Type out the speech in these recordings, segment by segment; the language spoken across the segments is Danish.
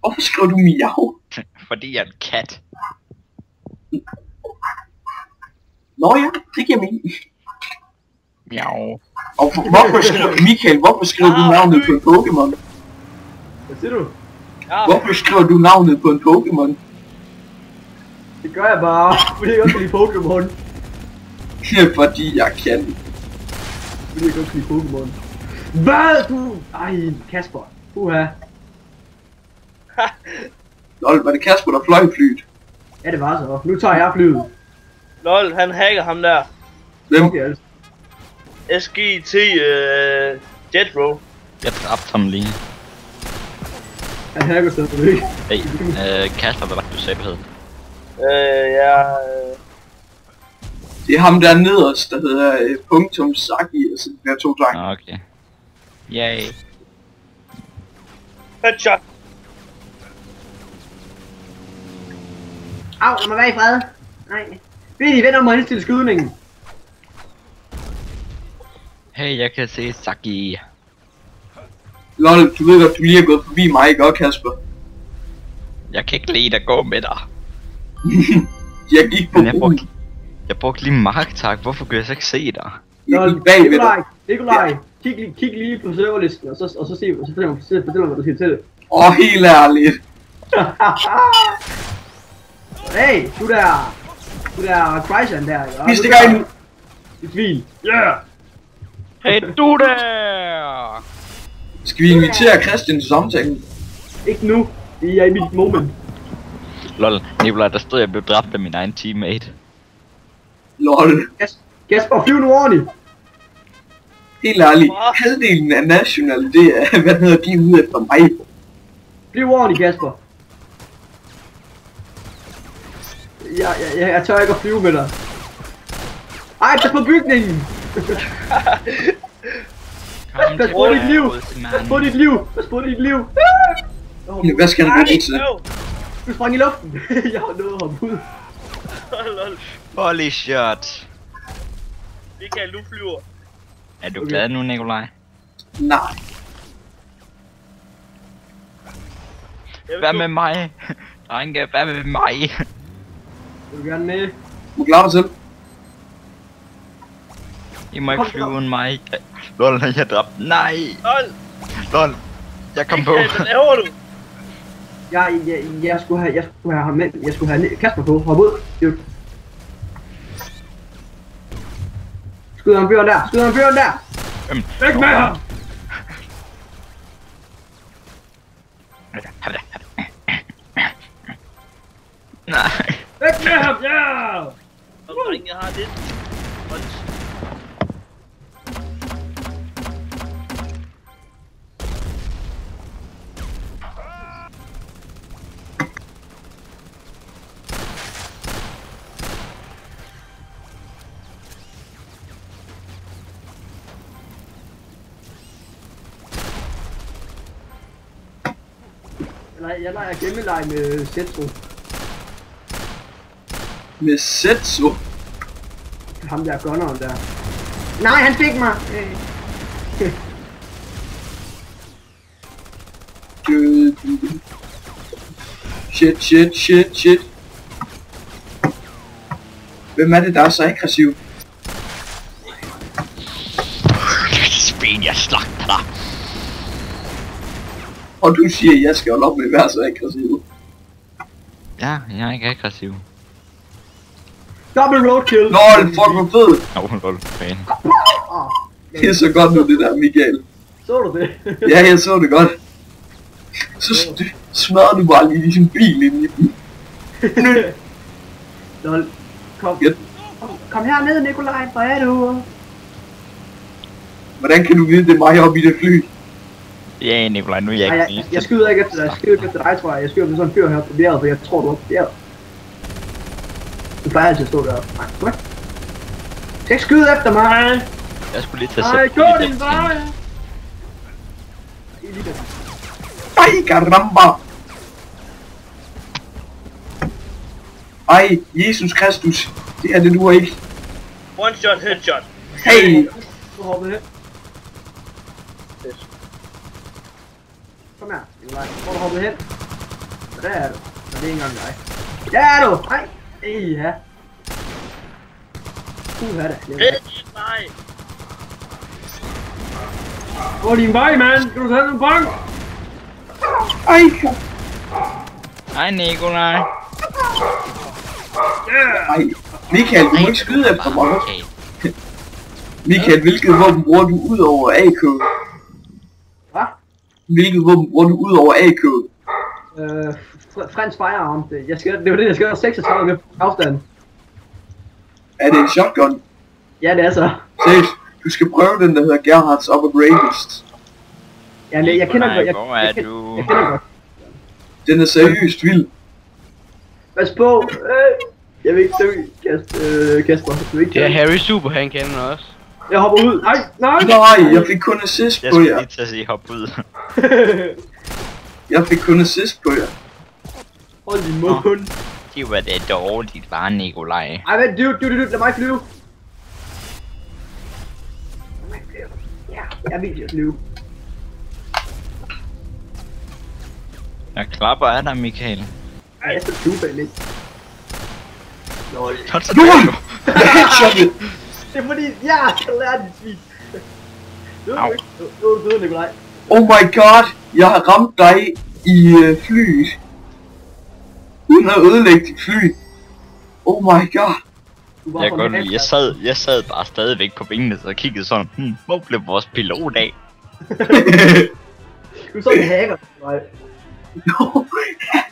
Hvorfor skriver du miau? Fordi jeg er en kat. Nå ja, det giver mening. Miau. Og hvorfor skriver Michael, hvorfor skriver du navnet på en Pokémon? Hvad siger du? Ja, Hvorfor skriver du navnet på en Pokémon? Det gør jeg bare, fordi jeg godt kan lide Pokémon. Fordi jeg kan. Fordi jeg godt kan lide Pokémon. Hvad du? Ej, Kasper. Uha. Lol, var det Kasper, der fløj flyet? Ja, det var så. Nu tager jeg flyet. lol, han hacker ham der. Hvem? Okay, altså. SGT Jetro. Jeg dræbte ham lige. Han hacker stadig ikke. Hey, Kasper, hvad var det, du sagde, du hed? Ja, Det er ham der nederst, der hedder punktum Saki, altså de der 2 tegn. Okay. Yay. headshot. Au, lad mig være i fred. Nej. Billy, vend om og indstille skydningen. Hey, jeg kan se Saki. Lol, du ved godt, du lige er gået forbi mig, ikke også, Kasper? Jeg kan ikke lide at gå med dig. Jeg gik på Men broen. jeg brugte lige marktag. Hvorfor kunne jeg så ikke se dig? Jeg gik bag ved dig. Nikolaj, kig lige på serverlisten, og så fortæl mig, hvad du siger til det. Helt ærligt. Hey, du der Krysan der, ikke? Vi stikker ind. Et svin. Yeah! Hey, du der! Skal vi invitere Christian til samtalen? Ikke nu, det er i mit moment. Lol, Nikolaj, der stod jeg blev dræbt af min egen teammate. Lol. Kasper, flyv nu ordentligt. Helt ærligt. Halvdelen af National, det er, hvad hedder de ude efter mig? Flyv ordentligt, Kasper. Jeg tør ikke at flyve med dig. Ej, pas på bygningen! Pas på dit liv! Pas på dit liv! Pas på dit liv! Hvad skal han bruge det til? Du sprang i luften! Jeg har nået at hoppe ud. Lol. Holy shot. Michael, du flyver. Er du glad nu, Nikolaj? Nej. Hvad med mig? Drenge, hvad med mig? Vil du gerne med? Du klarer dig selv. I må ikke flyve uden mig. Lol, jeg dræbte. Nej! Lol. Lol, jeg kom på. Michael, hvad laver du? Jeg skulle have ham med. Jeg skulle have Kasper på. Hop ud. Dude. Skyder ham fyren der. Skyder ham fyren der. Væk med ham. Nej. Væk med ham, ja! Og drenge, jeg har lidt. Jeg leger gemmeleg med Setsu. Med Setsu. Ham der gunneren der. Nej, han fik mig! Shit. Hvem er det, der er så aggressiv? Svin, jeg slagter dig. Og du siger, at jeg skal holde op med at være så aggressiv. Ja, jeg er ikke aggressiv. Double roadkill! Lol, fuck hvor fed! Lol, fan. Det er så godt nu, det der, Michael. Så du det? Ja, jeg så det godt. Så smadrer du bare lige din bil ind i den. Lol. Kom. Ja. Kom herned, Nikolaj. Hvor er du? Hvordan kan du vide, det er mig oppe i det fly? Ja, Nikolaj, nu er jeg ikke Jeg skyder ikke efter dig. Jeg skyder ikke efter dig, tror jeg. Jeg skyder efter sådan en fyr her på bjerget, for jeg tror, du er på bjerget. Du plejer altid at stå deroppe. Nej, kom her. Du skal ikke skyde efter mig. Jeg skulle lige tage Nej, gå din vej. Ej, caramba! Ej, Jesus Kristus. Det her, det duer ikke. One shot, headshot. Hey! Du hopper hen. Kom her, Nikolaj. Hvor du hoppet hen? Der er du. Og det er ikke engang dig. Der er du! Nej! Ja. Puha da. Red din vej! Gå din vej, mand! Kan du tage den bank? Ej, Hej Nikolaj. ej. Michael, du må ikke skyde efter mig. Okay. Michael, hvilket våben bruger du ud over AK? Hvad? Hvilket våben bruger du ud over AK? Fransk firearm. Det var det, jeg skal have 36 med afstand. Er det en shotgun? Ja, det er så. Seriøst, du skal prøve den, der hedder Gerhards Upper Greatest. Ja, jeg kender Nikolaj, godt. hvor er du? Jeg kender godt. Den er seriøst vild. Pas på! Jeg vil ikke dø, Kasper. Du vil ikke Det dø. er Harry Super, han kender også. Jeg hopper ud. Nej, nej! Nej, jeg fik kun assist Jeg på skulle jer. lige til at sige hop ud. Jeg fik kun assist på jer. Hold din mund. Det var det dårligt, var Nikolaj. Ej, vent, du, lad mig flyve. Ja, jeg vil ikke flyve. Jeg klapper af dig, Michael. Ej, jeg skal flyve bag lidt. Lol. Så LOL! Headshottet! Det er fordi, jeg skal lære dit svin. Nu er du død, Nikolaj. Oh my god, jeg har ramt dig i flyet. Uden at ødelægge dit fly. Oh my god. Du var Jeg på kan godt min lide, jeg sad bare stadigvæk på benene og kiggede sådan, hvor blev vores pilot af? Du er sådan en hacker, Nikolaj. Nå,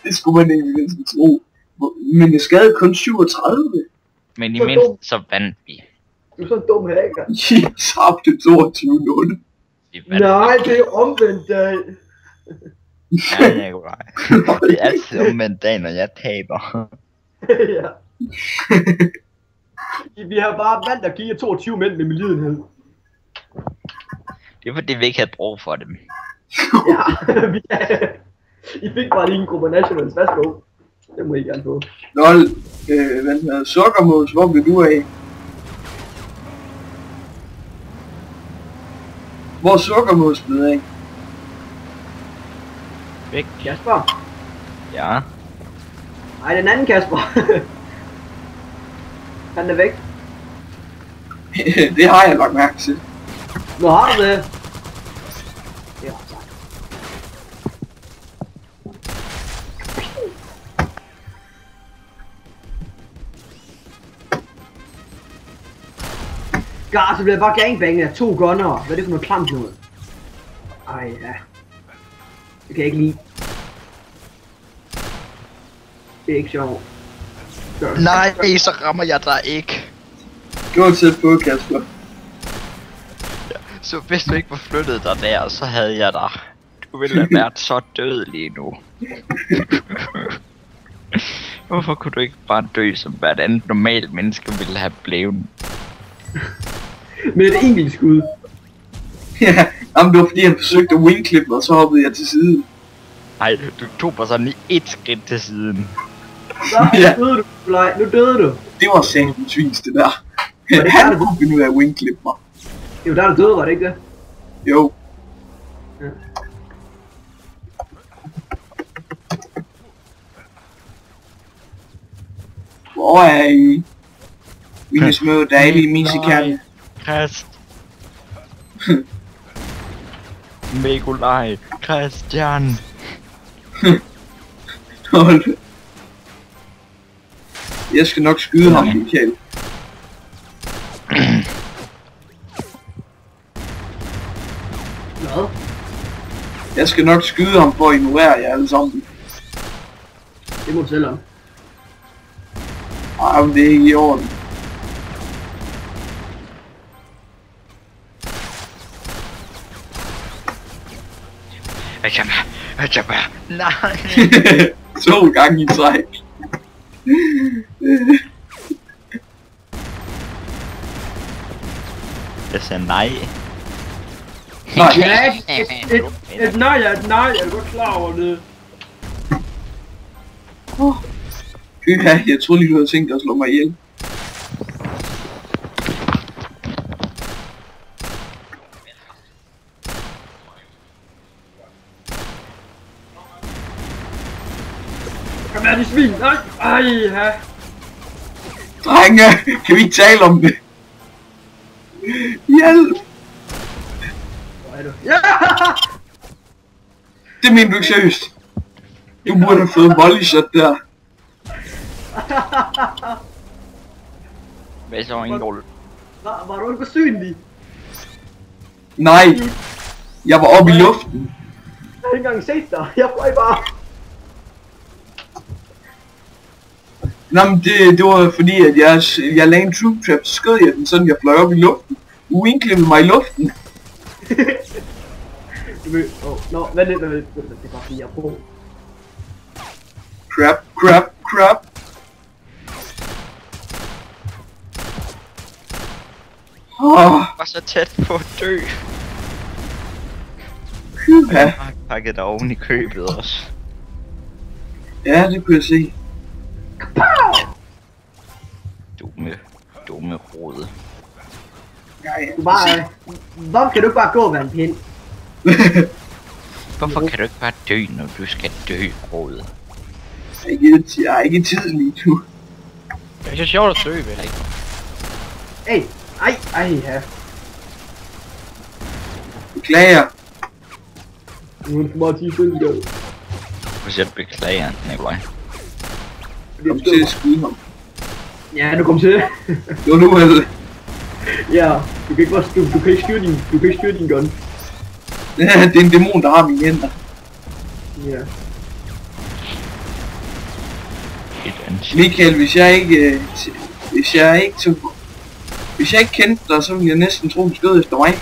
det skulle man egentlig næsten tro. Men jeg skadede kun 37. Men imens så vandt vi. Du er sådan en dum hacker. I tabte 22-0. Vi vandt. Nej, det er omvendt dag. Ja, Nikolaj. Det er altid omvendt dag, når jeg taber. Ja. Vi har bare valgt at give 22 mænd med medlidenhed. Det er fordi, vi ikke havde brug for dem. Ja, I fik bare lige en gruppe nationals. Værsgo. Det må I gerne få. Lol, hvad hedder Sukkermås, hvor blev du af? Hvor er Sukkermås blevet af? Væk. Kasper. Ja. Nej, den anden Kasper. Han er væk. Det har jeg lagt mærke til. Nu har du det. Det er også. God, så bliver jeg bare gangbanget af 2 gunnere. Hvad er det for noget klamt noget? Ej, ja. Det kan jeg ikke lide. Det er ikke sjovt. Nej, så rammer jeg dig ikke. Gå tæt på, Kasper. Så hvis du ikke var flyttet dig der, så havde jeg dig. Du ville have været så død lige nu. Hvorfor kunne du ikke bare dø, som hvert andet normalt menneske ville have blevet? Med et enkelt skud. Ja, jamen, det var fordi han forsøgte at wingclip mig, og så hoppede jeg til side. Nej, du tog bare sådan i 1 skridt til siden. Så Ja. døde du, Nikolaj. Nu døde du. Det var sandt svins, det der. det Han det? kunne finde ud af at wingclip mig. Det var der, du døde, var det ikke det? Jo. Ja. Hvor er I? Mine små dejlige misikaner. Krist. Nikolaj. Christian. Hold. Jeg skal nok skyde ham, Michael. Hvad? Jeg skal nok skyde ham for at ignorere jer alle sammen. Det må du selv om. Ej, men det er ikke i orden. Jeg bare. Nej. 2 gange i træk. Jeg sagde nej. Nej. Ja, et nej er et nej. Jeg er godt klar over det. Ja, jeg troede lige, du havde tænkt dig at slå mig ihjel. Kom her, de svin! Nej! Ej, ja! Drenge, kan vi ikke tale om det? Hjælp! Hvor er du? Ja! Det mener du ikke seriøst? Du burde have fået volley shot der. Hvad så en goal? Var du ikke usynlig? Nej, jeg var oppe i luften. Jeg har ikke engang set dig. Jeg fløj bare. Nå, men det var fordi, at jeg lagde en troop trap, så skød jeg den sådan, jeg fløj op i luften. Winklippede mig i luften. Nå, vent lidt, det er bare fordi, jeg er på. Crap. Var så tæt på at dø. Pyha. Jeg har pakket dig oven i købet også. Ja, det kunne jeg se. Dumme rode. Du bare... Hvorfor kan du ikke bare gå og være en pind? Hvorfor kan du ikke bare dø, når du skal dø, rode? Jeg har ikke tid lige nu. Det er så sjovt at dø, vel? Hey! Ej, ja. Beklager. Nu er det bare 10 sekunder. Hvis jeg beklager, Nikolaj. Kom til at skyde ham. Ja, du kom til det. Det var nu, altså. Ja, du kan ikke styre din gun. Det er en dæmon, der har mine hænder. Ja. Michael, hvis jeg ikke kendte dig, så ville jeg næsten tro, du skød efter mig.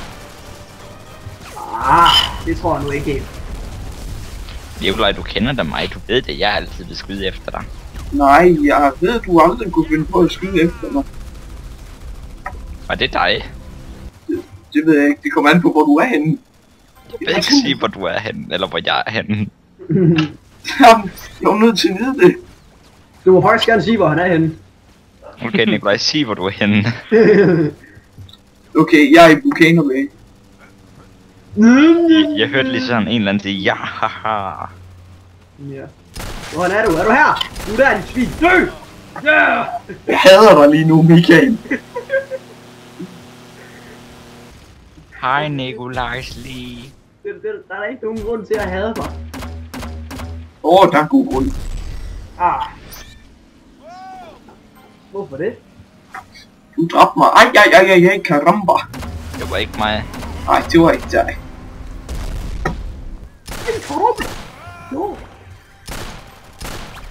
Det tror jeg nu ikke helt. Nikolaj, du kender da mig, du ved det, jeg altid vil skyde efter dig. Nej, jeg ved, at du aldrig kunne finde på at skyde efter mig. Var det dig? Det ved jeg ikke, det kommer an på, hvor du er henne. Jeg ved ikke sige, hvor du er henne, eller hvor jeg er henne. Jamen, jeg er nødt til at vide det. Du må faktisk gerne sige, hvor han er henne. Okay, Nikolaj, sig, hvor du er henne. Okay, jeg er i Volcano Bay. Jeg hørte lige sådan en eller anden sige, ja, haha. Ja. Hvor er du? Er du her? Du er der, dit svin. Dø! Ja! Jeg hader dig lige nu, Michael. Hej, Nikolajs lige. Der er ikke nogen grund til at hade mig. Der er en god grund. Hvorfor det? Du dræbte mig. Ej, karamba. Det var ikke mig. Nej, det var ikke dig. Jo.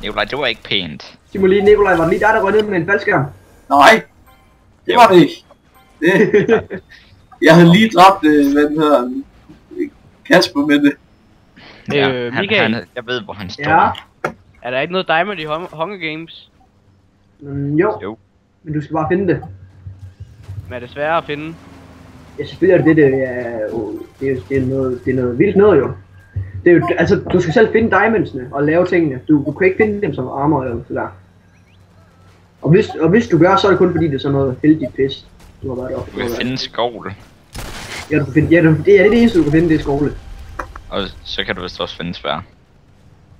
Nikolaj, det var ikke pænt. Sig mig lige, Nikolaj, var det lige dig, der røg ned med en faldskærm? Nej, det var det ikke. Jeg havde lige dræbt, Kasper med det. Michael, jeg ved, hvor han står. Ja. er der ikke noget diamond i Hunger Games? Jo. Men du skal bare finde det. Men er det sværere at finde? Ja, selvfølgelig er det er noget vildt noget jo. Det er jo, altså, du skal selv finde diamondsene og lave tingene. Du kan ikke finde dem som armor eller sådan der. Og hvis du gør, så er det kun fordi det er sådan noget heldigt pis. Du har været op. Du kan finde skovle. Ja, du kan finde, det er det eneste du kan finde, det er skovle. Og så kan du vist også finde svær.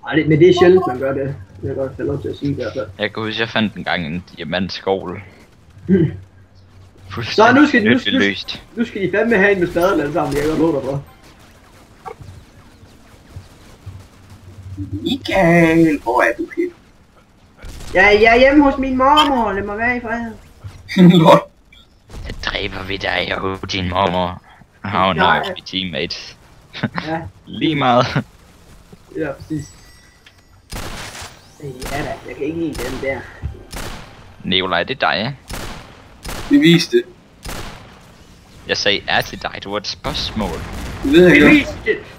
Nej, men det er sjældent man gør det. Jeg kan godt have lov til at sige det i hvert fald. Jeg kan huske, jeg fandt engang en diamantskovle. Så løst. nu skal I fandme have en med spaden alle sammen, jeg kan godt love dig for. Michael, hvor er du henne? Jeg er hjemme hos min mormor, lad mig være i fred. Lol. Jeg dræber ved dig og din mormor. Oh no, vi teammates. Ja. Lige meget. Ja, præcis. Ja da, jeg kan ikke lide den der. Nikolaj, det er dig. Det viste. Jeg sagde er til dig, det var et spørgsmål. Det ved jeg godt.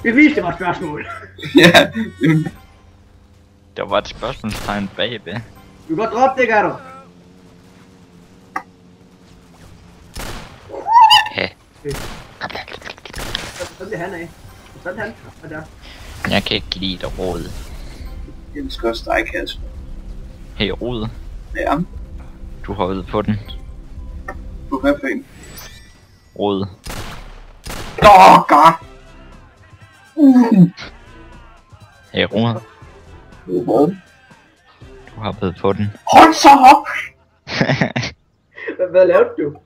Vi viste det var et spørgsmål. Ja, Der var et spørgsmålstegn bagved. Du kan godt droppe det, gør du. Ja. Sådan det han af. Sådan han. Og der. Jeg kan ikke lide dig, Rode. jeg elsker også dig, Kasper. Hey, Rode. Ja, Du har øvet på den. på hvad for en? Rode. Dogger! Hey, Rode. Hvor? hoppede på den. Hold så op! Hvad lavede du?